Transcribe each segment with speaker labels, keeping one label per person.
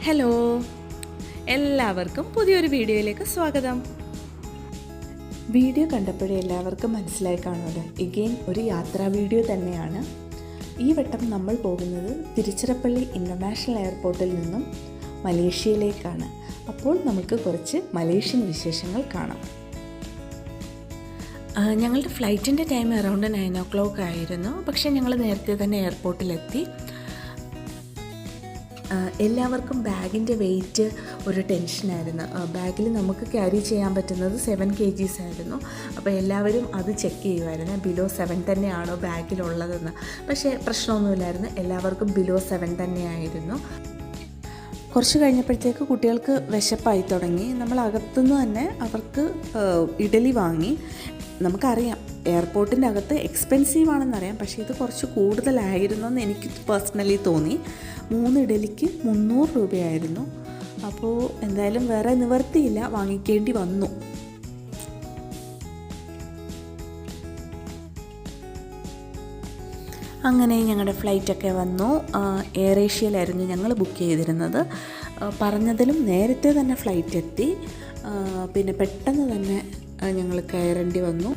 Speaker 1: Hello, എല്ലാവർക്കും പുതിയൊരു വീഡിയോയിലേക്ക് സ്വാഗതം. വീഡിയോ കണ്ടപ്പോഴേ എല്ലാവർക്കും മനസ്സിലായി കാണുമല്ലോ, എഗെയിൻ ഒരു യാത്രാ വീഡിയോ തന്നെയാണ്. ഈ വട്ടം നമ്മൾ പോകുന്നത് തിരുച്ചിറപ്പള്ളി ഇൻ്റർനാഷണൽ എയർപോർട്ടിൽ നിന്നും മലേഷ്യയിലേക്കാണ്. അപ്പോൾ നമുക്ക് കുറച്ച് മലേഷ്യൻ വിശേഷങ്ങൾ കാണാം. ഞങ്ങളുടെ ഫ്ലൈറ്റിൻ്റെ ടൈം അറൗണ്ട് 9 o'clock ആയിരുന്നു. പക്ഷേ ഞങ്ങൾ നേരത്തെ തന്നെ എയർപോർട്ടിലെത്തി. എല്ലാവർക്കും ബാഗിൻ്റെ വെയിറ്റ് ഒരു ടെൻഷനായിരുന്നു. ബാഗിൽ നമുക്ക് ക്യാരി ചെയ്യാൻ പറ്റുന്നത് 7 kgs ആയിരുന്നു. അപ്പോൾ എല്ലാവരും അത് ചെക്ക് ചെയ്യുമായിരുന്നു, ബിലോ 7 തന്നെയാണോ ബാഗിലുള്ളതെന്ന്. പക്ഷേ പ്രശ്നമൊന്നുമില്ലായിരുന്നു, എല്ലാവർക്കും ബിലോ 7 തന്നെയായിരുന്നു. കുറച്ച് കഴിഞ്ഞപ്പോഴത്തേക്ക് കുട്ടികൾക്ക് വിശപ്പായി തുടങ്ങി. നമ്മൾ അകത്തുനിന്ന് തന്നെ അവർക്ക് ഇഡലി വാങ്ങി. നമുക്കറിയാം എയർപോർട്ടിൻ്റെ അകത്ത് എക്സ്പെൻസീവ് ആണെന്നറിയാം, പക്ഷേ ഇത് കുറച്ച് കൂടുതലായിരുന്നു എന്ന് എനിക്ക് പേഴ്സണലി തോന്നി. 3 ഇഡലിക്ക് 300 രൂപയായിരുന്നു. അപ്പോൾ എന്തായാലും വേറെ നിവർത്തിയില്ല, വാങ്ങിക്കേണ്ടി വന്നു. അങ്ങനെ ഞങ്ങളുടെ ഫ്ലൈറ്റൊക്കെ വന്നു. എയർ ഏഷ്യയിലായിരുന്നു ഞങ്ങൾ ബുക്ക് ചെയ്തിരുന്നത്. പറഞ്ഞതിലും നേരത്തെ തന്നെ ഫ്ലൈറ്റ് എത്തി. പിന്നെ പെട്ടെന്ന് തന്നെ ഞങ്ങൾ കയറേണ്ടി വന്നു.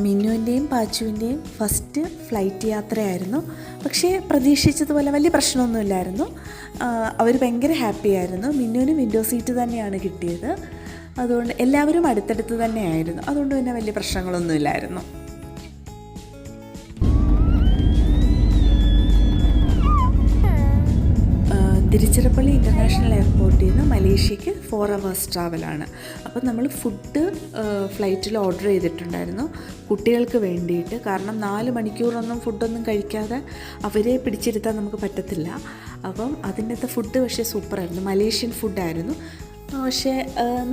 Speaker 1: മിന്നുവിൻ്റെയും പാച്ചുവിൻ്റെയും ഫസ്റ്റ് ഫ്ലൈറ്റ് യാത്രയായിരുന്നു. പക്ഷേ പ്രതീക്ഷിച്ചതുപോലെ വലിയ പ്രശ്നമൊന്നുമില്ലായിരുന്നു. അവർ ഭയങ്കര ഹാപ്പി ആയിരുന്നു. മിന്നുവിന് വിൻഡോ സീറ്റ് തന്നെയാണ് കിട്ടിയത്. അതുകൊണ്ട് എല്ലാവരും അടുത്തടുത്ത് തന്നെയായിരുന്നു. അതുകൊണ്ട് പിന്നെ വലിയ പ്രശ്നങ്ങളൊന്നുമില്ലായിരുന്നു. തിരുച്ചിറപ്പള്ളി ഇൻ്റർനാഷണൽ എയർപോർട്ടിൽ നിന്ന് മലേഷ്യയ്ക്ക് 4 hours ട്രാവലാണ്. അപ്പോൾ നമ്മൾ ഫുഡ് ഫ്ലൈറ്റിൽ ഓർഡർ ചെയ്തിട്ടുണ്ടായിരുന്നു കുട്ടികൾക്ക് വേണ്ടിയിട്ട്. കാരണം 4 മണിക്കൂറൊന്നും ഫുഡൊന്നും കഴിക്കാതെ അവരെ പിടിച്ചിരുത്താൻ നമുക്ക് പറ്റത്തില്ല. അപ്പം അതിൻ്റെത്തെ ഫുഡ് പക്ഷേ സൂപ്പറായിരുന്നു. മലേഷ്യൻ ഫുഡായിരുന്നു, പക്ഷേ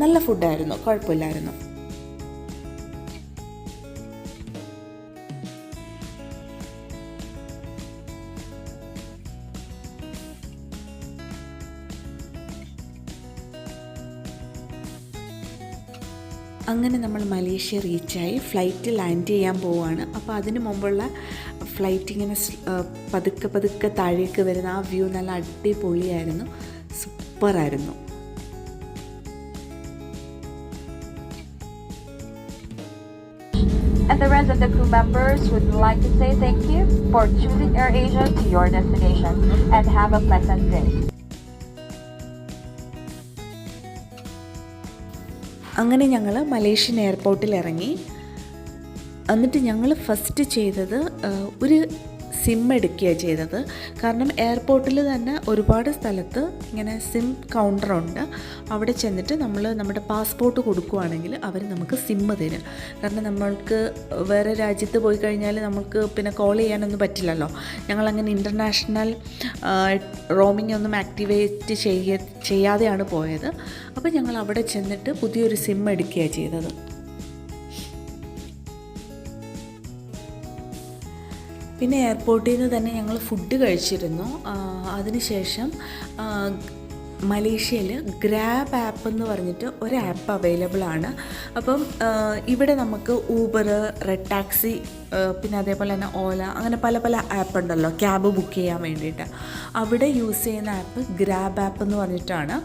Speaker 1: നല്ല ഫുഡായിരുന്നു, കുഴപ്പമില്ലായിരുന്നു. അങ്ങനെ നമ്മൾ മലേഷ്യ റീച്ചായി. ഫ്ലൈറ്റ് ലാൻഡ് ചെയ്യാൻ പോവുകയാണ്. അപ്പോൾ അതിന് മുമ്പുള്ള ഫ്ലൈറ്റ് ഇങ്ങനെ പതുക്കെ പതുക്കെ താഴേക്ക് വരുന്ന ആ വ്യൂ നല്ല അടിപൊളിയായിരുന്നു, സൂപ്പറായിരുന്നു.
Speaker 2: And the rest of the crew members would like to say thank you for choosing AirAsia to your destination and have a pleasant day.
Speaker 1: അങ്ങനെ ഞങ്ങൾ മലേഷ്യൻ എയർപോർട്ടിൽ ഇറങ്ങി. എന്നിട്ട് ഞങ്ങൾ ഫസ്റ്റ് ചെയ്തത് ഒരു സിം എടുക്കുകയാണ് ചെയ്തത്. കാരണം എയർപോർട്ടിൽ തന്നെ ഒരുപാട് സ്ഥലത്ത് ഇങ്ങനെ സിം കൗണ്ടറുണ്ട്. അവിടെ ചെന്നിട്ട് നമ്മൾ നമ്മുടെ പാസ്പോർട്ട് കൊടുക്കുകയാണെങ്കിൽ അവർ നമുക്ക് സിം തരും. കാരണം നമ്മൾക്ക് വേറെ രാജ്യത്ത് പോയി കഴിഞ്ഞാൽ നമുക്ക് പിന്നെ കോൾ ചെയ്യാനൊന്നും പറ്റില്ലല്ലോ. ഞങ്ങളങ്ങനെ ഇൻ്റർനാഷണൽ റോമിംഗ് ഒന്നും ആക്ടിവേറ്റ് ചെയ്യാതെയാണ് പോയത്. അപ്പോൾ ഞങ്ങൾ അവിടെ ചെന്നിട്ട് പുതിയൊരു സിം എടുക്കുകയാണ് ചെയ്തത്. പിന്നെ എയർപോർട്ടിൽ നിന്ന് തന്നെ ഞങ്ങൾ ഫുഡ് കഴിച്ചിരുന്നു. അതിനുശേഷം മലേഷ്യയിൽ ഗ്രാബ് ആപ്പ് എന്ന് പറഞ്ഞിട്ട് ഒരു ആപ്പ് അവൈലബിൾ ആണ്. അപ്പം ഇവിടെ നമുക്ക് ഊബർ, റെഡ് ടാക്സി, പിന്നെ അതേപോലെ തന്നെ ഓല, അങ്ങനെ പല പല ആപ്പ് ഉണ്ടല്ലോ ക്യാബ് ബുക്ക് ചെയ്യാൻ വേണ്ടിയിട്ട്. അവിടെ യൂസ് ചെയ്യുന്ന ആപ്പ് ഗ്രാബ് ആപ്പ് എന്ന് പറഞ്ഞിട്ടാണ്.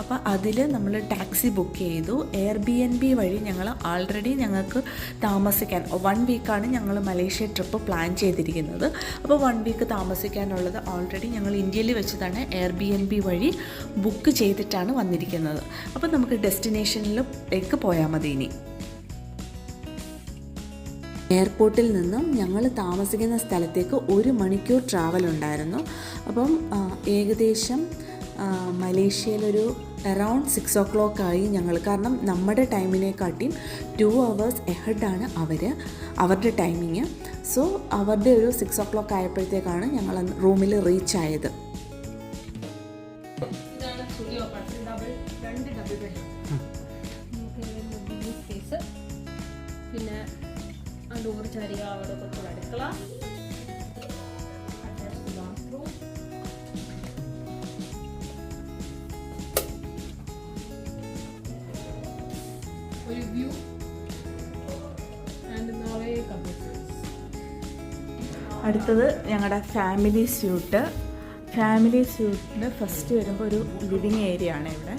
Speaker 1: അപ്പോൾ അതിൽ നമ്മൾ ടാക്സി ബുക്ക് ചെയ്തു. എയർബിഎൻബി വഴി ഞങ്ങൾ ആൾറെഡി ഞങ്ങൾക്ക് താമസിക്കാൻ 1 വീക്കാണ് ഞങ്ങൾ മലേഷ്യ ട്രിപ്പ് പ്ലാൻ ചെയ്തിരിക്കുന്നത്. അപ്പോൾ 1 വീക്ക് താമസിക്കാനുള്ളത് ഓൾറെഡി ഞങ്ങൾ ഇന്ത്യയിൽ വെച്ച് തന്നെ എയർബിഎൻബി വഴി ബുക്ക് ചെയ്തിട്ടാണ് വന്നിരിക്കുന്നത്. അപ്പോൾ നമുക്ക് ഡെസ്റ്റിനേഷനിലേക്ക് പോയാൽ മതി. ഇനി എയർപോർട്ടിൽ നിന്നും ഞങ്ങൾ താമസിക്കുന്ന സ്ഥലത്തേക്ക് 1 മണിക്കൂർ ട്രാവൽ ഉണ്ടായിരുന്നു. അപ്പം ഏകദേശം മലേഷ്യയിലൊരു അറൗണ്ട് 6 o'clock ആയി ഞങ്ങൾ. കാരണം നമ്മുടെ ടൈമിനെക്കാട്ടിയും 2 hours എഹെഡാണ് അവരുടെ ടൈമിങ്. സോ അവരുടെ ഒരു 6 o'clock ആയപ്പോഴത്തേക്കാണ് ഞങ്ങൾ റൂമിൽ റീച്ച് ആയത്.
Speaker 3: പിന്നെ ഡോർ ചരിക, അവിടെ കുറച്ച് അടുക്കള, ബാത്റൂം, ഒരു വ്യൂ ആൻഡ് നിറയെ കബോർഡ്സ്.
Speaker 1: അടുത്തത് ഞങ്ങളുടെ ഫാമിലി സ്യൂട്ടിന് ഫസ്റ്റ് വരുമ്പോൾ ഒരു ലിവിങ് ഏരിയ ആണ് ഇവിടെ.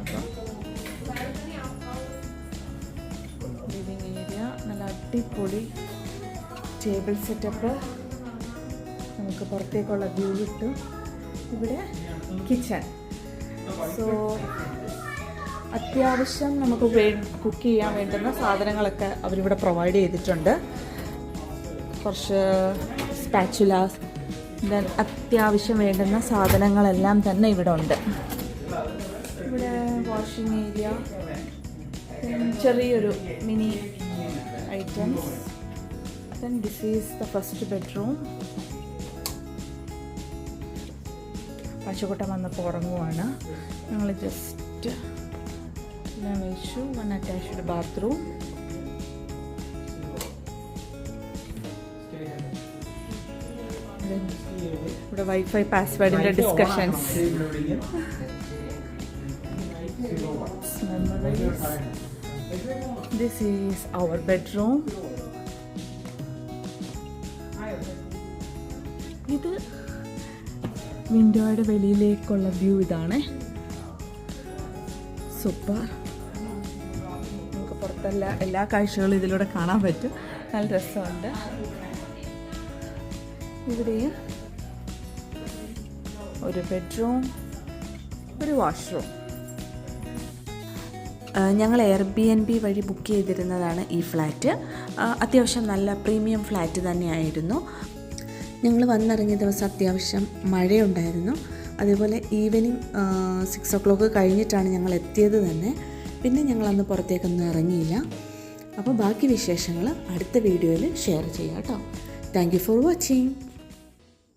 Speaker 1: അപ്പോൾ ലിവിങ് ഏരിയ നല്ല അടിപൊളി ടേബിൾ സെറ്റപ്പ്, നമുക്ക് പുറത്തേക്കുള്ള വ്യൂ കിട്ടും. ഇവിടെ കിച്ചൺ. സോ അത്യാവശ്യം നമുക്ക് കുക്ക് ചെയ്യാൻ വേണ്ടുന്ന സാധനങ്ങളൊക്കെ അവരിവിടെ പ്രൊവൈഡ് ചെയ്തിട്ടുണ്ട്. കുറച്ച് സ്പാച്ചുലാസ്, ദെൻ അത്യാവശ്യം വേണ്ടുന്ന സാധനങ്ങളെല്ലാം തന്നെ ഇവിടെ ഉണ്ട്. ഇവിടെ വാഷിംഗ് ഏരിയ, ചെറിയൊരു mini items. Then this is the first bedroom. പശുക്കുട്ടൻ വന്നപ്പോൾ ഉറങ്ങുവാണ്. ഞങ്ങൾ ജസ്റ്റ് എല്ലാം വെച്ചു. One attached bathroom. ഇവിടെ വൈഫൈ പാസ്വേഡിൻ്റെ discussions. This is our bedroom. ഇത് വിൻഡോയുടെ വെളിയിലേക്കുള്ള വ്യൂ ഇതാണ്. സൂപ്പർ. നമുക്ക് പുറത്തല്ല എല്ലാ കാഴ്ചകളും ഇതിലൂടെ കാണാൻ പറ്റും. നല്ല രസമുണ്ട്. ഇവിടെയും ഒരു ബെഡ്റൂം, ഒരു വാഷ്റൂം. ഞങ്ങൾ Airbnb വഴി ബുക്ക് ചെയ്തിരുന്നതാണ് ഈ ഫ്ലാറ്റ്. അത്യാവശ്യം നല്ല പ്രീമിയം ഫ്ലാറ്റ് തന്നെയായിരുന്നു. ഞങ്ങൾ വന്നിറങ്ങിയ ദിവസം അത്യാവശ്യം മഴയുണ്ടായിരുന്നു. അതേപോലെ ഈവനിങ് 6 o'clock കഴിഞ്ഞിട്ടാണ് ഞങ്ങൾ എത്തിയത് തന്നെ. പിന്നെ ഞങ്ങളന്ന് പുറത്തേക്കൊന്നും ഇറങ്ങിയില്ല. അപ്പോൾ ബാക്കി വിശേഷങ്ങൾ അടുത്ത വീഡിയോയിൽ ഷെയർ ചെയ്യാം കേട്ടോ. Thank you for watching.